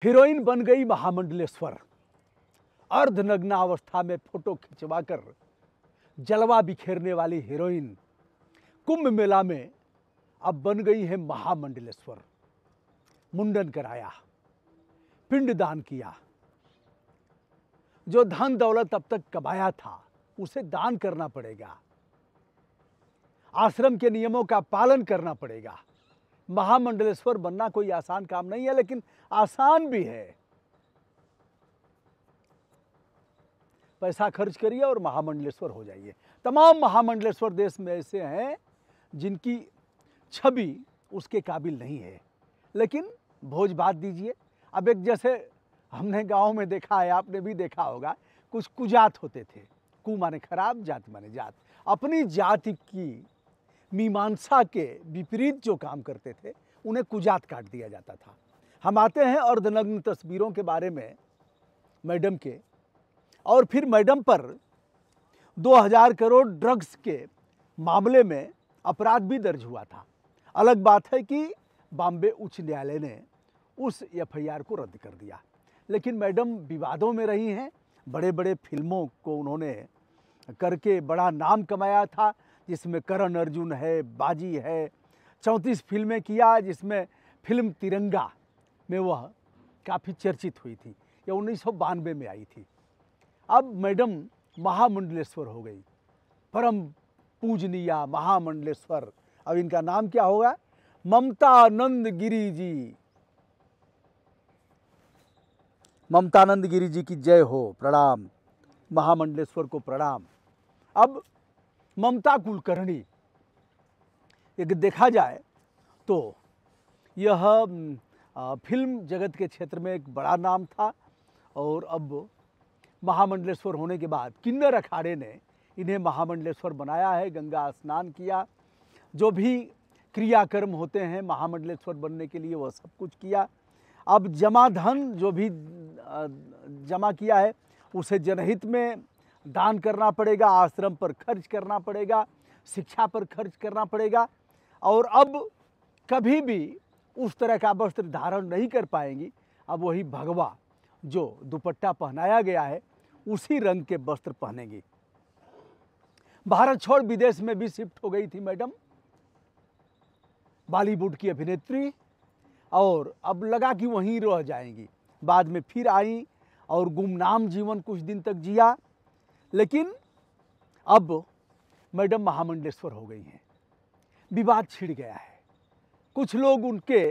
Heroine बन गई महामंडलेश्वर। अर्धनग्नावस्था में फोटो खिंचवाकर जलवा बिखेरने वाली हीरोइन कुंभ मेला में अब बन गई है महामंडलेश्वर। मुंडन कराया, पिंडदान किया, जो धन दौलत अब तक कमाया था उसे दान करना पड़ेगा, आश्रम के नियमों का पालन करना पड़ेगा। महामंडलेश्वर बनना कोई आसान काम नहीं है, लेकिन आसान भी है। पैसा खर्च करिए और महामंडलेश्वर हो जाइए। तमाम महामंडलेश्वर देश में ऐसे हैं जिनकी छवि उसके काबिल नहीं है, लेकिन भोज भात दीजिए। अब एक जैसे हमने गांव में देखा है, आपने भी देखा होगा, कुछ कुजात होते थे। कु माने खराब, जात माने जात। अपनी जाति की मीमांसा के विपरीत जो काम करते थे उन्हें कुजात काट दिया जाता था। हम आते हैं अर्धनग्न तस्वीरों के बारे में मैडम के, और फिर मैडम पर 2000 करोड़ ड्रग्स के मामले में अपराध भी दर्ज हुआ था। अलग बात है कि बॉम्बे उच्च न्यायालय ने उस एफआईआर को रद्द कर दिया, लेकिन मैडम विवादों में रही हैं। बड़े बड़े फिल्मों को उन्होंने करके बड़ा नाम कमाया था, जिसमें करण अर्जुन है, बाजी है। 34 फिल्में किया, जिसमें फिल्म तिरंगा में वह काफ़ी चर्चित हुई थी। यह 1992 में आई थी। अब मैडम महामंडलेश्वर हो गई, परम पूजनीया महामंडलेश्वर। अब इनका नाम क्या होगा? ममतानंद गिरी जी। ममतानंद गिरी जी की जय हो, प्रणाम। महामंडलेश्वर को प्रणाम। अब ममता कुलकर्णी, एक देखा जाए तो यह फिल्म जगत के क्षेत्र में एक बड़ा नाम था, और अब महामंडलेश्वर होने के बाद किन्नर अखाड़े ने इन्हें महामंडलेश्वर बनाया है। गंगा स्नान किया, जो भी क्रियाकर्म होते हैं महामंडलेश्वर बनने के लिए वह सब कुछ किया। अब जमा धन जो भी जमा किया है उसे जनहित में दान करना पड़ेगा, आश्रम पर खर्च करना पड़ेगा, शिक्षा पर खर्च करना पड़ेगा। और अब कभी भी उस तरह का वस्त्र धारण नहीं कर पाएंगी। अब वही भगवा जो दुपट्टा पहनाया गया है उसी रंग के वस्त्र पहनेंगी। भारत छोड़ विदेश में भी शिफ्ट हो गई थी मैडम, बॉलीवुड की अभिनेत्री, और अब लगा कि वहीं रह जाएंगी। बाद में फिर आई और गुमनाम जीवन कुछ दिन तक जिया, लेकिन अब मैडम महामंडलेश्वर हो गई हैं। विवाद छिड़ गया है। कुछ लोग उनके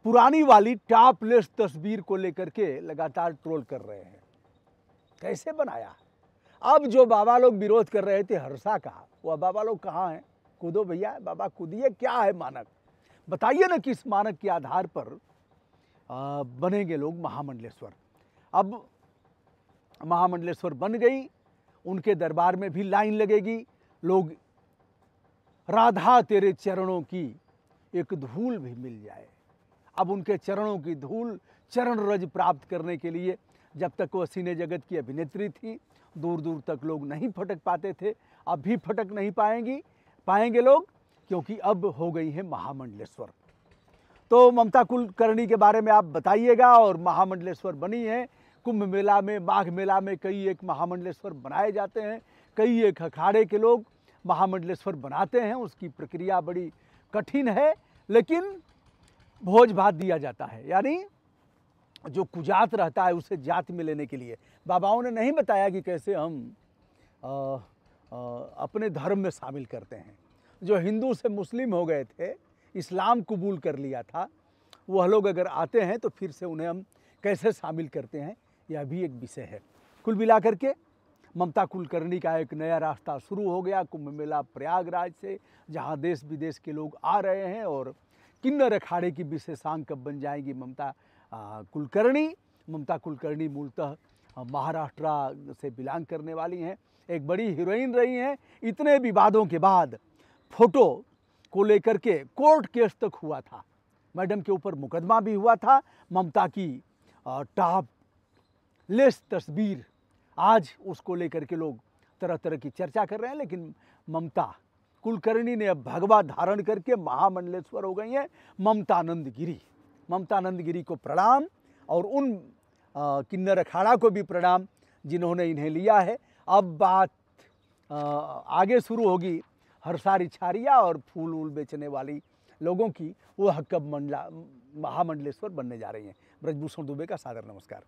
पुरानी वाली टॉपलेस तस्वीर को लेकर के लगातार ट्रोल कर रहे हैं। कैसे बनाया? अब जो बाबा लोग विरोध कर रहे थे हर्षा का, वह बाबा लोग कहाँ हैं? कूदो भैया, बाबा कूदिए। क्या है मानक? बताइए ना किस मानक के आधार पर बनेंगे लोग महामंडलेश्वर। अब महामंडलेश्वर बन गई, उनके दरबार में भी लाइन लगेगी। लोग राधा तेरे चरणों की एक धूल भी मिल जाए। अब उनके चरणों की धूल, चरण रज प्राप्त करने के लिए, जब तक वह सिने जगत की अभिनेत्री थी दूर दूर तक लोग नहीं फटक पाते थे, अब भी फटक नहीं पाएंगे लोग, क्योंकि अब हो गई है महामंडलेश्वर। तो ममता कुलकर्णी के बारे में आप बताइएगा। और महामंडलेश्वर बनी है। कुंभ मेला में, माघ मेला में कई एक महामंडलेश्वर बनाए जाते हैं। कई एक अखाड़े के लोग महामंडलेश्वर बनाते हैं। उसकी प्रक्रिया बड़ी कठिन है, लेकिन भोज भात दिया जाता है। यानी जो कुजात रहता है उसे जाति में लेने के लिए बाबाओं ने नहीं बताया कि कैसे हम अपने धर्म में शामिल करते हैं। जो हिंदू से मुस्लिम हो गए थे, इस्लाम कबूल कर लिया था, वह लोग अगर आते हैं तो फिर से उन्हें हम कैसे शामिल करते हैं, यह भी एक विषय है। कुल मिलाकर के ममता कुलकर्णी का एक नया रास्ता शुरू हो गया कुंभ मेला प्रयागराज से, जहां देश विदेश के लोग आ रहे हैं। और किन्नर अखाड़े की विशेषांक कब बन जाएंगी ममता कुलकर्णी। ममता कुलकर्णी मूलतः महाराष्ट्र से बिलोंग करने वाली हैं, एक बड़ी हीरोइन रही हैं। इतने विवादों के बाद फोटो को लेकर के कोर्ट केस तक हुआ था। मैडम के ऊपर मुकदमा भी हुआ था। ममता की टॉप लेस तस्वीर, आज उसको लेकर के लोग तरह तरह की चर्चा कर रहे हैं, लेकिन ममता कुलकर्णी ने अब भगवा धारण करके महामंडलेश्वर हो गई हैं। ममतानंद गिरी को प्रणाम। और उन किन्नर अखाड़ा को भी प्रणाम जिन्होंने इन्हें लिया है। अब बात आगे शुरू होगी हरसारी छारिया और फूल वूल बेचने वाली लोगों की। वो कब महामंडलेश्वर बनने जा रही हैं। ब्रजभूषण दुबे का सादर नमस्कार।